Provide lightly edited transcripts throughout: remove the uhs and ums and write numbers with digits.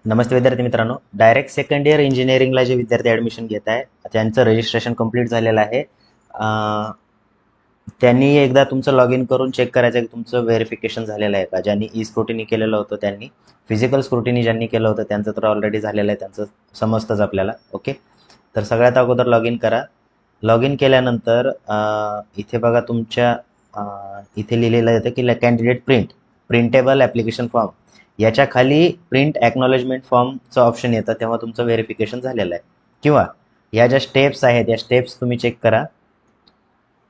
नमस्ते विद्यार्थी मित्रांनो, direct second year इंजिनिअरिंगला जे विद्यार्थी ॲडमिशन घेत आहे त्यांचं रजिस्ट्रेशन कंप्लीट झालेलं आहे. त्यांनी एकदा तुमचं लॉग इन करून चेक करायचं की तुमचं व्हेरिफिकेशन झालेलं आहे का. ज्यांनी ई स्क्रुटिनी केलेलं होतं त्यांनी, फिजिकल स्क्रुटिनी ज्यांनी केलं होतं त्यांचं तर ऑलरेडी झालेलं आहे, त्यांचं समजतंच आपल्याला. ओके, तर सगळ्यात अगोदर लॉग इन करा. लॉग इन केल्यानंतर इथे बघा तुमच्या इथे लिहिलेलं येतं की कॅन्डिडेट प्रिंटेबल ॲप्लिकेशन फॉर्म. याच्या खाली प्रिंट ॲक्नॉलेजमेंट फॉर्मचं ऑप्शन येतं, तेव्हा तुमचं व्हेरिफिकेशन झालेलं आहे. किंवा या ज्या स्टेप्स आहेत या स्टेप्स तुम्ही चेक करा.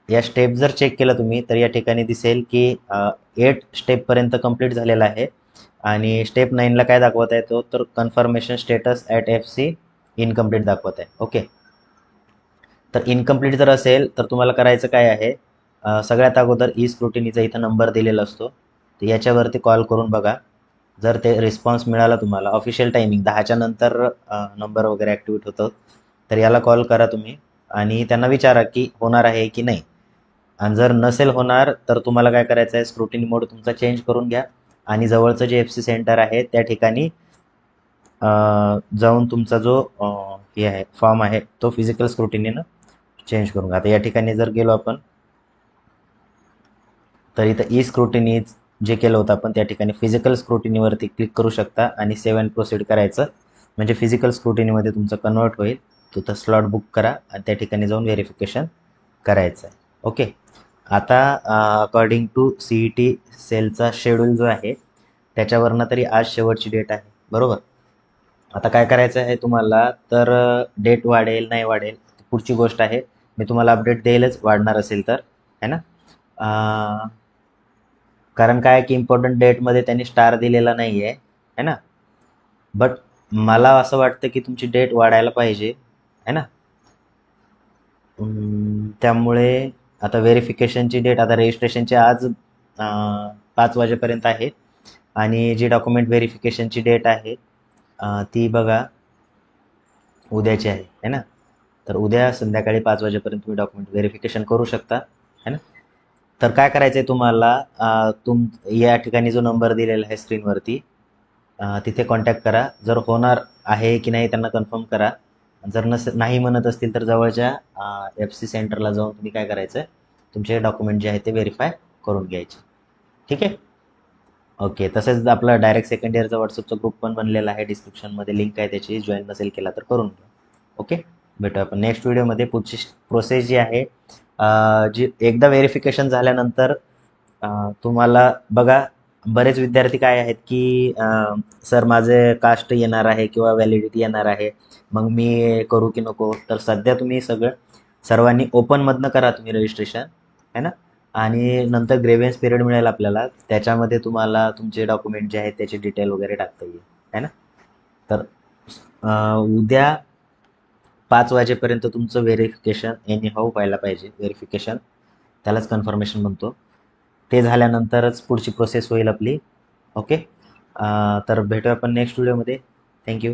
या स्टेप जर चेक केलं तुम्ही तर या ठिकाणी दिसेल की 8 स्टेपपर्यंत कंप्लीट झालेला आहे. आणि स्टेप 9ला काय दाखवत आहे तो तर confirmation status at FC incomplete दाखवत आहे. ओके, तर इनकम्प्लीट जर असेल तर तुम्हाला करायचं काय आहे, सगळ्यात अगोदर ई स्क्रुटिनीचा इथं नंबर दिलेला असतो, तर याच्यावरती कॉल करून बघा. जर ते रिस्पॉन्स मिळाला तुम्हाला, ऑफिशियल टायमिंग 10च्या नंतर नंबर वगैरे ॲक्टिवेट होतो, तर याला कॉल करा तुम्ही आणि त्यांना विचारा की होणार आहे की नाही. आणि जर नसेल होणार तर तुम्हाला काय करायचं आहे, स्क्रुटिनी मोड तुमचा चेंज करून घ्या आणि जवळचं जे FC सेंटर आहे त्या ठिकाणी जाऊन तुमचा जो हे आहे फॉर्म आहे तो फिजिकल स्क्रुटिनीनं चेंज करून घ्या. आता या ठिकाणी जर गेलो आपण तर इथं ई स्क्रुटिनी जे केलं होतं आपण त्या ठिकाणी फिजिकल स्क्रुटिनीवरती क्लिक करू शकता आणि सेव्ह अँड प्रोसीड करायचं, म्हणजे फिजिकल स्क्रुटिनीमध्ये तुमचं कन्वर्ट होईल. तिथं स्लॉट बुक करा आणि त्या ठिकाणी जाऊन व्हेरिफिकेशन करायचं आहे. ओके, आता अकॉर्डिंग टू CET सेलचा शेड्यूल जो आहे त्याच्यावरनं तरी आज शेवटची डेट आहे, बरोबर. आता काय करायचं आहे तुम्हाला, तर डेट वाढेल नाही वाढेल पुढची गोष्ट आहे, मी तुम्हाला अपडेट देईलच वाढणार असेल तर, है ना. कारण काय की इम्पॉर्टंट डेटमध्ये त्यांनी स्टार दिलेला नाही आहे, है ना. बट मला असं वाटतं की तुमची डेट वाढायला पाहिजे, है ना. त्यामुळे आता व्हेरिफिकेशनची डेट, आता रजिस्ट्रेशनची आज 5 वाजेपर्यंत आहे आणि जी डॉक्युमेंट व्हेरिफिकेशनची डेट आहे ती बघा उद्याची आहे, है ना. तर उद्या संध्याकाळी 5 वाजेपर्यंत तुम्ही डॉक्युमेंट व्हेरिफिकेशन करू शकता, है ना. तर काय करायचं आहे तुम्हाला, या ठिकाणी जो नंबर दिलेला आहे स्क्रीनवरती तिथे कॉन्टॅक्ट करा. जर होणार आहे की नाही त्यांना कन्फर्म करा. जर नाही म्हणत असतील तर जवळच्या FC सेंटरला जाऊन तुम्ही काय करायचं, तुमचे डॉक्युमेंट जे आहे ते व्हेरीफाय करून घ्यायचे. ठीक आहे. ओके, तसेच आपला डायरेक्ट सेकंड इयरचा व्हॉट्सअपचा ग्रुप पण बनलेला आहे, डिस्क्रिप्शनमध्ये लिंक आहे त्याची, जॉईन नसेल केला तर करून घ्या. ओके, भेटू आपण नेक्स्ट व्हिडिओमध्ये. पुढची प्रोसेस जी आहे, जी एकदा व्हेरिफिकेशन झाल्यानंतर तुम्हाला बघा, बरेच विद्यार्थी काय आहेत की सर माझे कास्ट येणार आहे किंवा व्हॅलिडिटी येणार आहे, मग मी करू की नको. तर सध्या तुम्ही सर्वांनी ओपनमधनं करा तुम्ही रजिस्ट्रेशन, है ना. आणि नंतर ग्रेव्हन्स पिरियड मिळेल आपल्याला, त्याच्यामध्ये तुम्हाला तुमचे डॉक्युमेंट जे आहेत त्याचे डिटेल वगैरे टाकता येईल, है ना. तर उद्या 5 वाजेपर्यंत तुमचं व्हेरिफिकेशन एनी हाऊ व्हायला पाहिजे. व्हेरिफिकेशन त्यालाच कन्फर्मेशन म्हणतो. ते झाल्यानंतरच पुढची प्रोसेस होईल आपली. ओके, तर भेटूया आपण नेक्स्ट व्हिडिओमध्ये. थँक्यू.